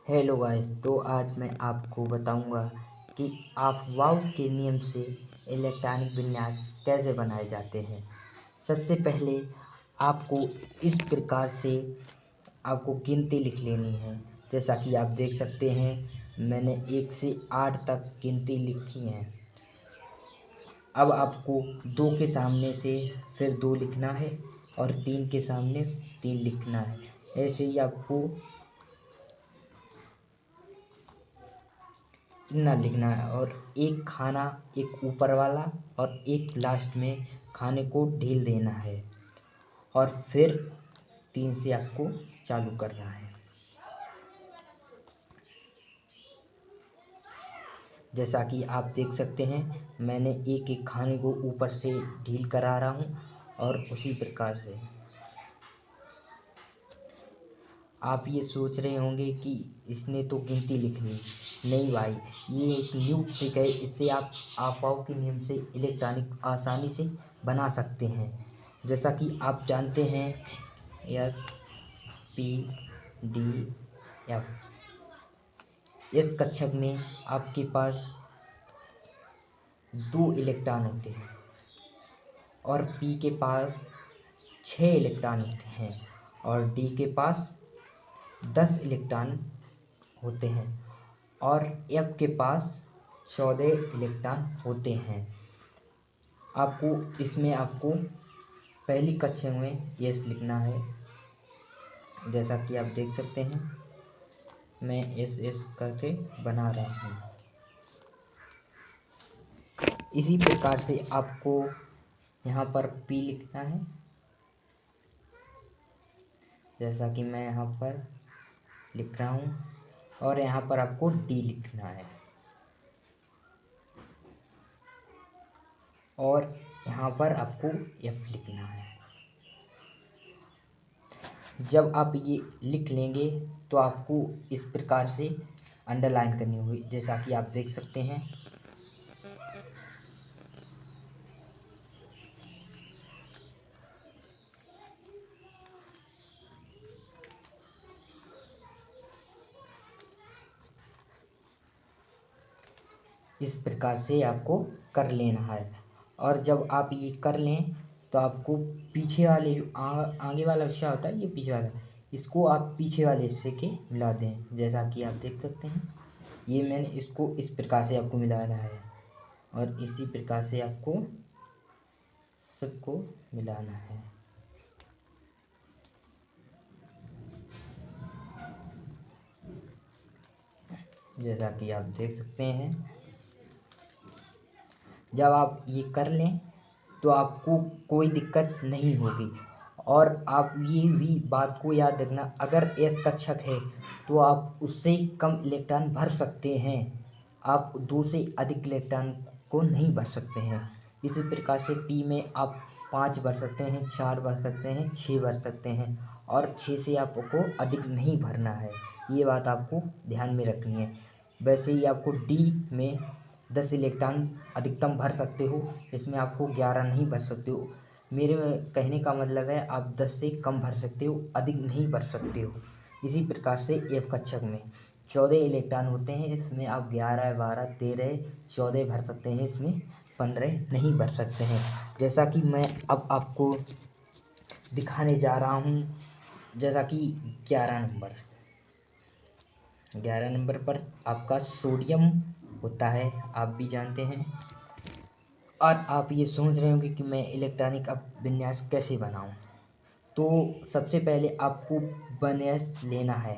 Hello guys. तो आज मैं आपको बताऊंगा कि अफवाह के नियम से इलेक्ट्रॉनिक विन्यास कैसे बनाए जाते हैं। सबसे पहले आपको इस प्रकार से आपको गिनती लिख लेनी है। जैसा कि आप देख सकते हैं, मैंने 1 से 8 तक गिनती लिखी है। अब आपको 2 के सामने से फिर 2 लिखना है और 3 के सामने 3 लिखना है। ऐसे ही आपको इतना लिखना है और एक खाना, एक ऊपर वाला और एक लास्ट में खाने को ढील देना है और फिर 3 से आपको चालू करना है। जैसा कि आप देख सकते हैं, मैंने एक एक खाने को ऊपर से ढील करा रहा हूँ और उसी प्रकार से आप ये सोच रहे होंगे कि इसने तो गिनती लिख ली। नहीं भाई, ये एक न्यू ट्रिक है। इससे आप अफवाह के नियम से इलेक्ट्रॉनिक आसानी से बना सकते हैं। जैसा कि आप जानते हैं, एस पी डी एफ। इस कक्षक में आपके पास 2 इलेक्ट्रॉन होते हैं और पी के पास 6 इलेक्ट्रॉन होते हैं और डी के पास 10 इलेक्ट्रॉन होते हैं और एफ के पास 14 इलेक्ट्रॉन होते हैं। आपको पहली कक्षा में यस लिखना है। जैसा कि आप देख सकते हैं, मैं एस एस करके बना रहा हूँ। इसी प्रकार से आपको यहाँ पर पी लिखना है। जैसा कि मैं यहाँ पर लिख रहा हूँ और यहाँ पर आपको डी लिखना है और यहाँ पर आपको एफ लिखना है। जब आप ये लिख लेंगे तो आपको इस प्रकार से अंडरलाइन करनी होगी। जैसा कि आप देख सकते हैं, इस प्रकार से आपको कर लेना है। और जब आप ये कर लें तो आपको पीछे वाले जो आगे वाला हिस्सा होता है, ये पीछे वाला, इसको आप पीछे वाले हिस्से के मिला दें। जैसा कि आप देख सकते हैं, ये मैंने इसको इस प्रकार से आपको मिलाना है और इसी प्रकार से आपको सबको मिलाना है। जैसा कि आप देख सकते हैं, जब आप ये कर लें तो आपको कोई दिक्कत नहीं होगी। और आप ये भी बात को याद रखना, अगर एस कक्षक है तो आप उससे कम इलेक्ट्रॉन भर सकते हैं। आप 2 से अधिक इलेक्ट्रॉन को नहीं भर सकते हैं। इसी प्रकार से पी में आप 5 भर सकते हैं, 4 भर सकते हैं, 6 भर सकते हैं और 6 से आपको अधिक नहीं भरना है। ये बात आपको ध्यान में रखनी है। वैसे ही आपको डी में 10 इलेक्ट्रॉन अधिकतम भर सकते हो, इसमें आपको 11 नहीं भर सकते हो। मेरे कहने का मतलब है, आप 10 से कम भर सकते हो, अधिक नहीं भर सकते हो। इसी प्रकार से एफ कक्षक में 14 इलेक्ट्रॉन होते हैं, इसमें आप 11, 12, 13, 14 भर सकते हैं, इसमें 15 नहीं भर सकते हैं। जैसा कि मैं अब आपको दिखाने जा रहा हूँ। जैसा कि 11 नंबर पर आपका सोडियम होता है, आप भी जानते हैं। और आप ये सोच रहे होंगे कि मैं इलेक्ट्रॉनिक अब विन्यास कैसे बनाऊं। तो सबसे पहले आपको 1s लेना है।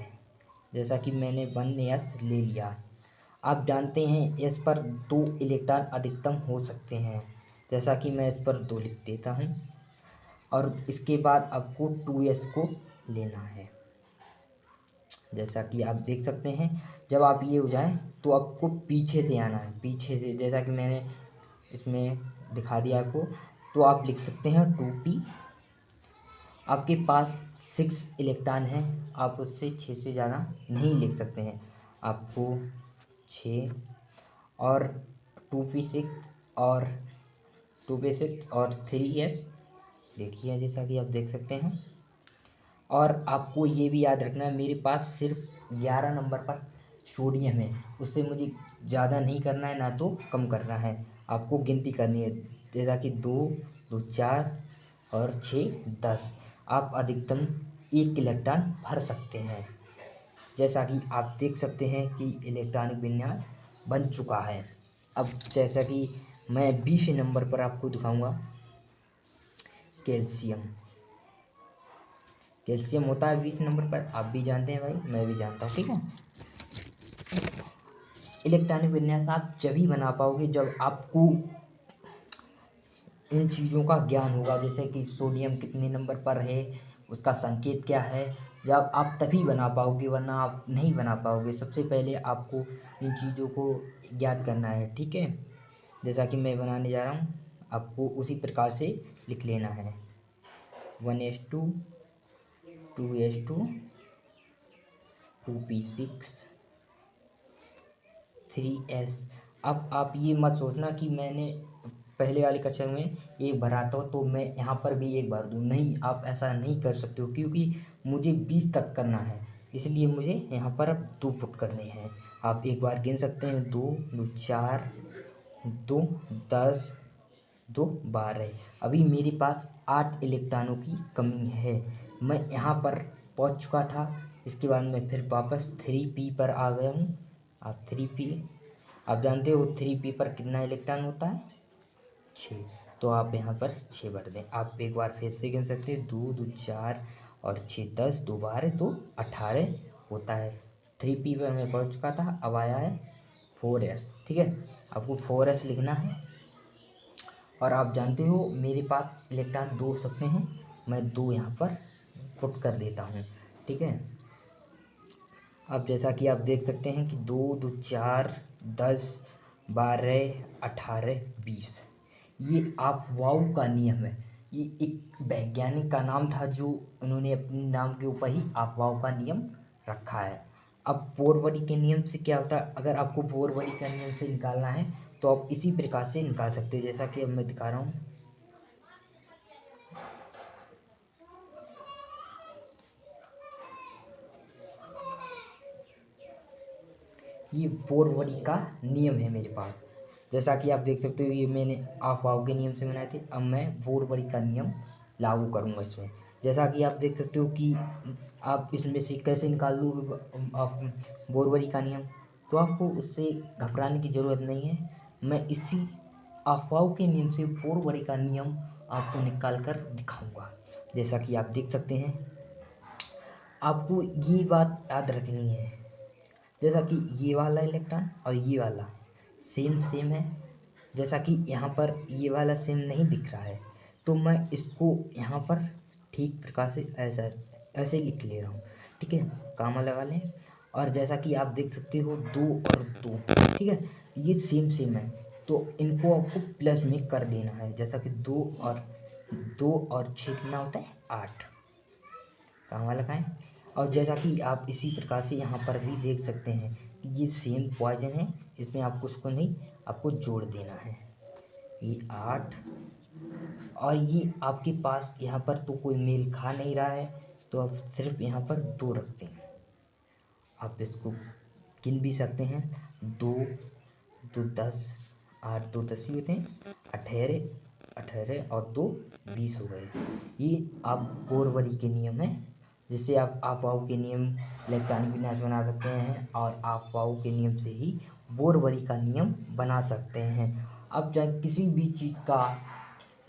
जैसा कि मैंने 1s ले लिया। आप जानते हैं, एस पर 2 इलेक्ट्रॉन अधिकतम हो सकते हैं। जैसा कि मैं इस पर 2 लिख देता हूँ और इसके बाद आपको 2s को लेना है। जैसा कि आप देख सकते हैं, जब आप ये हो जाए तो आपको पीछे से आना है, पीछे से। जैसा कि मैंने इसमें दिखा दिया आपको, तो आप लिख सकते हैं 2p। आपके पास 6 इलेक्ट्रॉन है, आप उससे 6 से ज़्यादा नहीं लिख सकते हैं। आपको 6 और 2p6 और 2p6 और 3s देखिए, जैसा कि आप देख सकते हैं। और आपको ये भी याद रखना है, मेरे पास सिर्फ 11 नंबर पर सोडियम है, उससे मुझे ज़्यादा नहीं करना है ना तो कम करना है, आपको गिनती करनी है। जैसा कि 2, 2 4 और 6 10, आप अधिकतम 1 इलेक्ट्रॉन भर सकते हैं। जैसा कि आप देख सकते हैं कि इलेक्ट्रॉनिक विन्यास बन चुका है। अब जैसा कि मैं 20 नंबर पर आपको दिखाऊंगा कैल्शियम। कैल्शियम होता है 20 नंबर पर, आप भी जानते हैं भाई, मैं भी जानता हूँ, ठीक है। इलेक्ट्रॉनिक विन्यास आप जब ही बना पाओगे जब आपको इन चीज़ों का ज्ञान होगा, जैसे कि सोडियम कितने नंबर पर है, उसका संकेत क्या है। जब आप तभी बना पाओगे, वरना आप नहीं बना पाओगे। सबसे पहले आपको इन चीज़ों को ज्ञात करना है, ठीक है। जैसा कि मैं बनाने जा रहा हूँ, आपको उसी प्रकार से लिख लेना है। 1s2 2s2 2p6 3s। अब आप ये मत सोचना कि मैंने पहले वाली कक्षा में एक भरा था तो मैं यहाँ पर भी एक भर दूँ, नहीं, आप ऐसा नहीं कर सकते हो, क्योंकि मुझे 20 तक करना है, इसलिए मुझे यहाँ पर अब 2 पुट करने हैं। आप एक बार गिन सकते हैं, 2 2 4 2 10 2 12। अभी मेरे पास 8 इलेक्ट्रॉनों की कमी है, मैं यहाँ पर पहुँच चुका था। इसके बाद मैं फिर वापस 3p पर आ गया हूँ। आप 3p, आप जानते हो 3p पर कितना इलेक्ट्रॉन होता है, 6। तो आप यहाँ पर 6 भर दें। आप एक बार फिर से गिन सकते हैं, 2 2 4 और 6 10, 2 12 2 18 होता है। 3p पर मैं पहुँच चुका था, अब आया है 4s, ठीक है। आपको 4s लिखना है। और आप जानते हो मेरे पास इलेक्ट्रॉन 2 हो सकते हैं, मैं 2 यहाँ पर पुट कर देता हूँ, ठीक है। अब जैसा कि आप देख सकते हैं कि 2 2 4 10 12 18 20, ये अफवाऊ का नियम है। ये एक वैज्ञानिक का नाम था जो उन्होंने अपने नाम के ऊपर ही अफवाऊ का नियम रखा है। अब बोरवरी के नियम से क्या होता है, अगर आपको बोरवरी का नियम से निकालना है तो आप इसी प्रकार से निकाल सकते हैं, जैसा कि अब मैं दिखा रहा हूँ। ये बोरवरी का नियम है मेरे पास, जैसा कि आप देख सकते हो, ये मैंने अफवाह के नियम से बनाए थे। अब मैं बोरवरी का नियम लागू करूँगा इसमें। जैसा कि आप देख सकते हो कि आप इसमें से कैसे निकाल लो आप बोरवरी का नियम, तो आपको उससे घबराने की ज़रूरत नहीं है। मैं इसी अफवाह के नियम से बोरवरी का नियम आपको निकाल कर दिखाऊंगा। जैसा कि आप देख सकते हैं, आपको ये बात याद रखनी है, जैसा कि ये वाला इलेक्ट्रॉन और ये वाला सेम सेम है। जैसा कि यहाँ पर ये वाला सेम नहीं दिख रहा है, तो मैं इसको यहाँ पर ठीक प्रकार से ऐसा ऐसे लिख ले रहा हूँ, ठीक है। कामा लगा लें। और जैसा कि आप देख सकते हो 2 और 2, ठीक है, ये सेम सेम है, तो इनको आपको प्लस में कर देना है। जैसा कि 2 और 6 कितना होता है, 8, कामा लगाएं। और जैसा कि आप इसी प्रकार से यहाँ पर भी देख सकते हैं कि ये सेम पॉइजन है, इसमें आपको उसको नहीं, आपको जोड़ देना है। ये 8 और ये आपके पास यहाँ पर तो कोई मेल खा नहीं रहा है, तो आप सिर्फ यहाँ पर 2 रखते हैं। आप इसको गिन भी सकते हैं, 2 2 10, 8 2 10 ही होते हैं, 18 18 और 2 20 हो गए। ये आप बोरवरी के नियम है, जिससे आप अफवाह के नियम इलेक्ट्रॉनिक विन्यास बना सकते हैं, और अफवाह के नियम से ही बोरवरी का नियम बना सकते हैं। अब चाहे किसी भी चीज़ का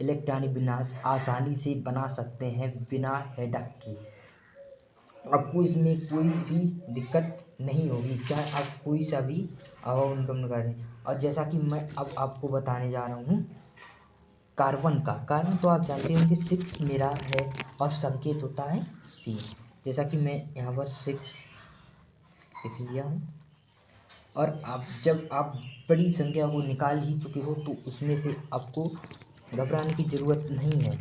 इलेक्ट्रॉनिक विन्यास आसानी से बना सकते हैं बिना हेडक के। आपको इसमें कोई भी दिक्कत नहीं होगी, चाहे आप कोई सा भी अभाव इनकम निकालें। और जैसा कि मैं अब आपको बताने जा रहा हूँ कार्बन का। कार्बन तो आप जानते होंगे 6 मेरा है और संकेत होता है C। जैसा कि मैं यहाँ पर 6 लिख लिया हूँ। और आप जब आप बड़ी संख्या को निकाल ही चुके हो तो उसमें से आपको घबराने की ज़रूरत नहीं है,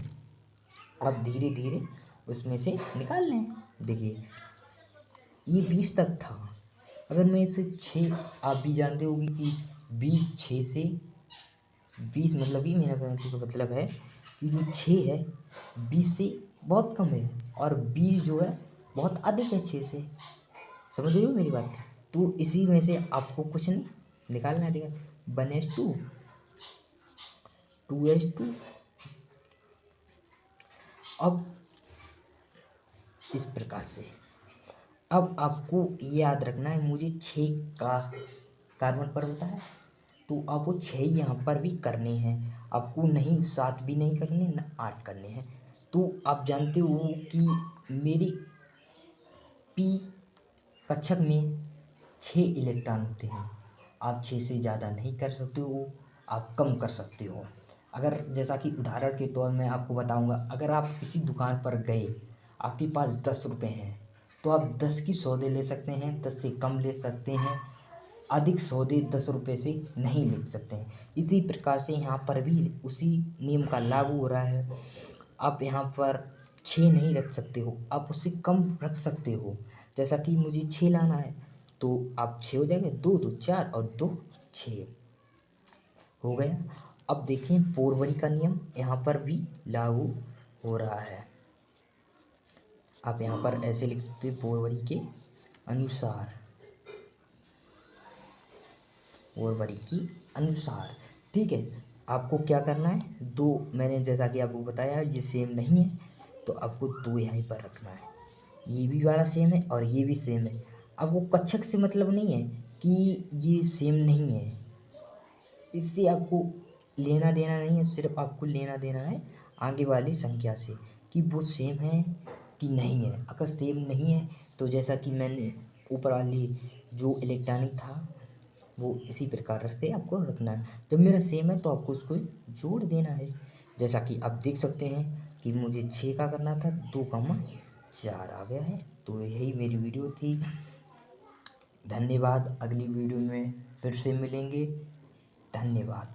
आप धीरे धीरे उसमें से निकाल लें। देखिए ये 20 तक था, अगर मैं इसे 6, आप भी जानते होंगे कि 6 से 20 मतलब कि मेरा कहने का मतलब है कि जो 6 है 20 से बहुत कम है, और 20 जो है बहुत अधिक है 6 से। समझ रहे हो मेरी बात? तो इसी में से आपको कुछ नहीं निकालना देगा। 1:2, 2:2। अब इस प्रकार से अब आपको ये याद रखना है, मुझे 6 का कार्बन पर होता है, तो आपको 6 यहाँ पर भी करने हैं। आपको नहीं 7 भी नहीं करने, न 8 करने हैं। तो आप जानते हो कि मेरी पी कक्षक में 6 इलेक्ट्रॉन होते हैं। आप 6 से ज़्यादा नहीं कर सकते हो, आप कम कर सकते हो। अगर जैसा कि उदाहरण के तौर में आपको बताऊंगा, अगर आप किसी दुकान पर गए, आपके पास 10 रुपये हैं, तो आप 10 की सौदे ले सकते हैं, 10 से कम ले सकते हैं, अधिक सौदे 10 रुपये से नहीं ले सकते हैं। इसी प्रकार से यहाँ पर भी उसी नियम का लागू हो रहा है। आप यहाँ पर 6 नहीं रख सकते हो, आप उससे कम रख सकते हो। जैसा कि मुझे 6 लाना है, तो आप 6 हो जाएंगे, 2 2 4 और 2 6 हो गया। अब देखिए पोरवरी का नियम यहाँ पर भी लागू हो रहा है। आप यहाँ पर ऐसे लिख सकते हैं, पोरवरी के अनुसार, पोरवरी की अनुसार। ठीक है, आपको क्या करना है, दो मैंने जैसा कि आपको बताया ये सेम नहीं है, तो आपको 2 यहीं पर रखना है। ये भी वाला सेम है और ये भी सेम है। आपको कक्षक से मतलब नहीं है कि ये सेम नहीं है, इससे आपको लेना देना नहीं है, सिर्फ आपको लेना देना है आगे वाली संख्या से कि वो सेम है कि नहीं है। अगर सेम नहीं है तो जैसा कि मैंने ऊपर वाली जो इलेक्ट्रॉनिक था वो इसी प्रकार से आपको रखना है। जब मेरा सेम है तो आपको उसको जोड़ देना है। जैसा कि आप देख सकते हैं कि मुझे 6 का करना था, 2,4 आ गया है। तो यही मेरी वीडियो थी। धन्यवाद। अगली वीडियो में फिर से मिलेंगे। धन्यवाद।